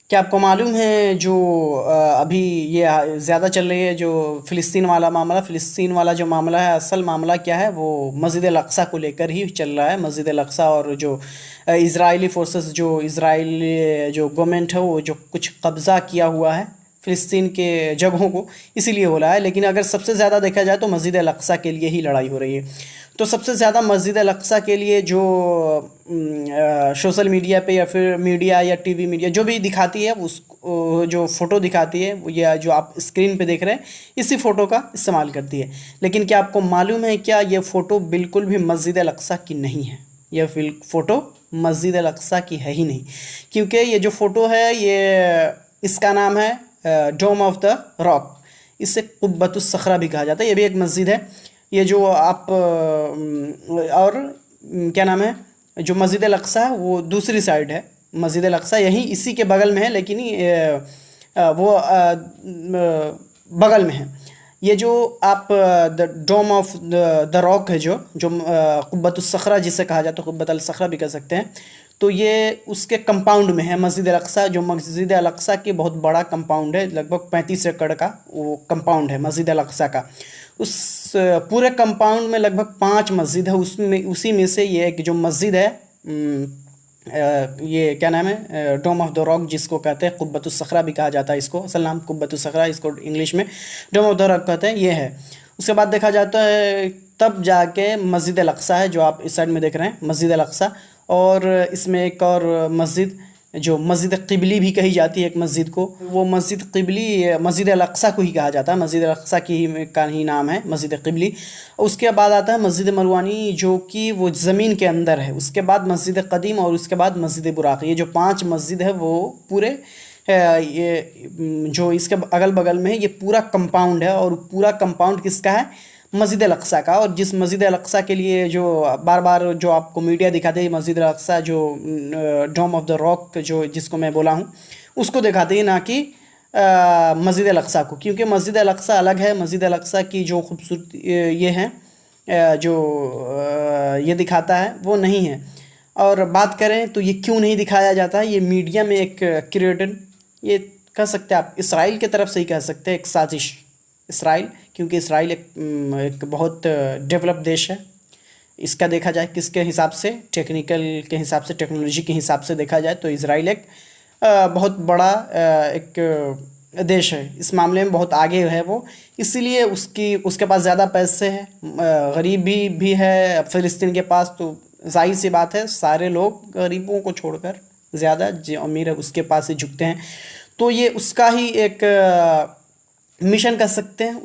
क्या आपको मालूम है जो अभी ये ज़्यादा चल रही है जो फ़िलिस्तीन वाला जो मामला है, असल मामला क्या है वो मस्जिद अल-अक़सा को लेकर ही चल रहा है। मस्जिद अल-अक़सा और जो इज़राइली फ़ोर्सेस जो इज़राइल जो गवर्नमेंट है वो जो कुछ कब्ज़ा किया हुआ है फ़िलिस्तीन के जगहों को, इसीलिए हो रहा है। लेकिन अगर सबसे ज़्यादा देखा जाए तो मस्जिद अल-अक़सा के लिए ही लड़ाई हो रही है। तो सबसे ज़्यादा मस्जिद अल-अक़सा के लिए जो सोशल मीडिया पे या फिर मीडिया या टीवी मीडिया जो भी दिखाती है उस जो फ़ोटो दिखाती है वो या जो आप स्क्रीन पे देख रहे हैं इसी फ़ोटो का इस्तेमाल करती है। लेकिन क्या आपको मालूम है क्या ये फ़ोटो बिल्कुल भी मस्जिद अल-अक़सा की नहीं है। यह फ़ोटो मस्जिद अल-अक़सा की है ही नहीं, क्योंकि ये जो फ़ोटो है ये इसका नाम है डोम ऑफ द रॉक। इसे कुब्बतुस सखरा भी कहा जाता है। ये भी एक मस्जिद है। ये जो आप और क्या नाम है, जो मस्जिद अल-अक़सा है वो दूसरी साइड है। मस्जिद अल-अक़सा यहीं इसी के बगल में है, लेकिन वो बगल में है। ये जो आप the dome of the rock है जो कुब्बतुस सखरा जिसे कहा जाता है, कुब्बत अल सखरा भी कह सकते हैं। तो ये उसके कंपाउंड में है मस्जिद अल-अक़सा। जो मस्जिद अल-अक़सा की बहुत बड़ा कंपाउंड है, लगभग 35 एकड़ का वो कंपाउंड है मस्जिद अल-अक़सा का। उस पूरे कंपाउंड में लगभग 5 मस्जिद है। उसमें उसी में से ये एक जो मस्जिद है ये क्या नाम है, डोम ऑफ द रॉक जिसको कहते हैं, कुब्बतुस सखरा भी कहा जाता है इसको। असल नाम कुब्बतुस सखरा, इसको इंग्लिश में डोम ऑफ द रॉक कहते हैं, ये है। उसके बाद देखा जाता है तब जाके मस्जिद अल-अक़सा है जो आप इस साइड में देख रहे हैं, मस्जिद अल-अक़सा। और इसमें एक और मस्जिद जो मस्जिद क़िबली भी कही जाती है एक मस्जिद को, वो मस्जिद क़िबली मस्जिद अल-अक़सा को ही कहा जाता है। मस्जिद अल-अक़सा का ही नाम है मस्जिद क़िबली। उसके बाद आता है मस्जिद मरवानी जो कि वो ज़मीन के अंदर है। उसके बाद मस्जिद क़दीम और उसके बाद मस्जिद बुराक़। ये जो 5 मस्जिद है वो पूरे ये जो इसके अगल बगल में है ये पूरा कंपाउंड है। और पूरा कंपाउंड किसका है, मस्जिद अल-अक़सा का। और जिस मस्जिद अल-अक़सा के लिए जो बार बार जो आपको मीडिया दिखाते हैं मस्जिद अल-अक़सा जो डोम ऑफ द रॉक जो जिसको मैं बोला हूँ उसको दिखाते हैं, ना कि मस्जिद अल-अक़सा को। क्योंकि मस्जिद अल-अक़सा अलग है। मस्जिद अल-अक़सा की जो खूबसूरती ये है जो ये दिखाता है वो नहीं है। और बात करें तो ये क्यों नहीं दिखाया जाता है, ये मीडिया में एक क्रिएटेड, ये कह सकते हैं आप इसराइल की तरफ से ही कह सकते हैं, एक साजिश। इसराइल, क्योंकि इसराइल एक बहुत डेवलप देश है। इसका देखा जाए किसके हिसाब से, टेक्निकल के हिसाब से, टेक्नोलॉजी के हिसाब से देखा जाए तो इसराइल एक बहुत बड़ा एक देश है। इस मामले में बहुत आगे है वो, इसीलिए उसके पास ज़्यादा पैसे हैं, गरीब भी है फ़िलिस्तीन के पास। तो जाहिर सी बात है सारे लोग गरीबों को छोड़कर ज़्यादा जो अमीर है उसके पास ही झुकते हैं। तो ये उसका ही एक मिशन कर सकते हैं,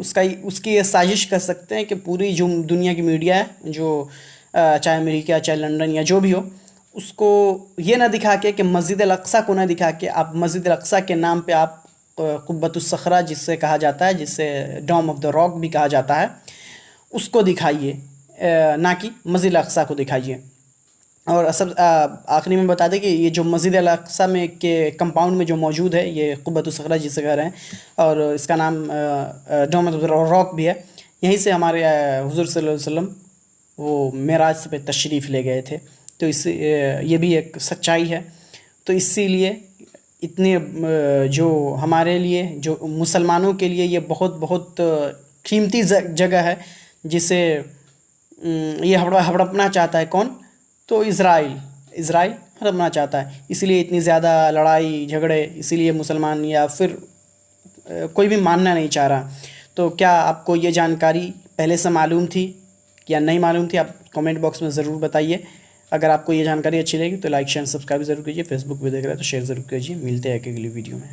उसकी ये साजिश कर सकते हैं कि पूरी जो दुनिया की मीडिया है जो चाहे अमेरिका चाहे लंदन या जो भी हो, उसको ये ना दिखा के मस्जिद अल-अक़सा को ना दिखा के आप मस्जिद अल-अक़सा के नाम पे आप कुब्बतुस सखरा जिससे कहा जाता है, जिससे डोम ऑफ द रॉक भी कहा जाता है, उसको दिखाइए, ना कि मस्जिद अल-अक़सा को दिखाइए। और सब आखिरी में बता दें कि ये जो मस्जिद अल-अक़सा में के कंपाउंड में जो मौजूद है ये कुब्बतुस सखरा जिसे कह रहे हैं, और इसका नाम डोम ऑफ द रॉक भी है। यहीं से हमारे हुज़ूर सल्लल्लाहु अलैहि वसल्लम वो मेराज पे तशरीफ़ ले गए थे। तो इससे ये भी एक सच्चाई है। तो इसीलिए इतने जो हमारे लिए, जो मुसलमानों के लिए ये बहुत बहुत कीमती जगह है, जिसे ये हड़पना चाहता है कौन, तो इज़राइल हड़पना चाहता है। इसलिए इतनी ज़्यादा लड़ाई झगड़े, इसीलिए मुसलमान या फिर कोई भी मानना नहीं चाह रहा। तो क्या आपको ये जानकारी पहले से मालूम थी या नहीं मालूम थी, आप कमेंट बॉक्स में ज़रूर बताइए। अगर आपको ये जानकारी अच्छी लगी तो लाइक शेयर सब्सक्राइब ज़रूर कीजिए। फेसबुक पे देख रहे हैं तो शेयर ज़रूर कीजिए। मिलते हैं अगली वीडियो में।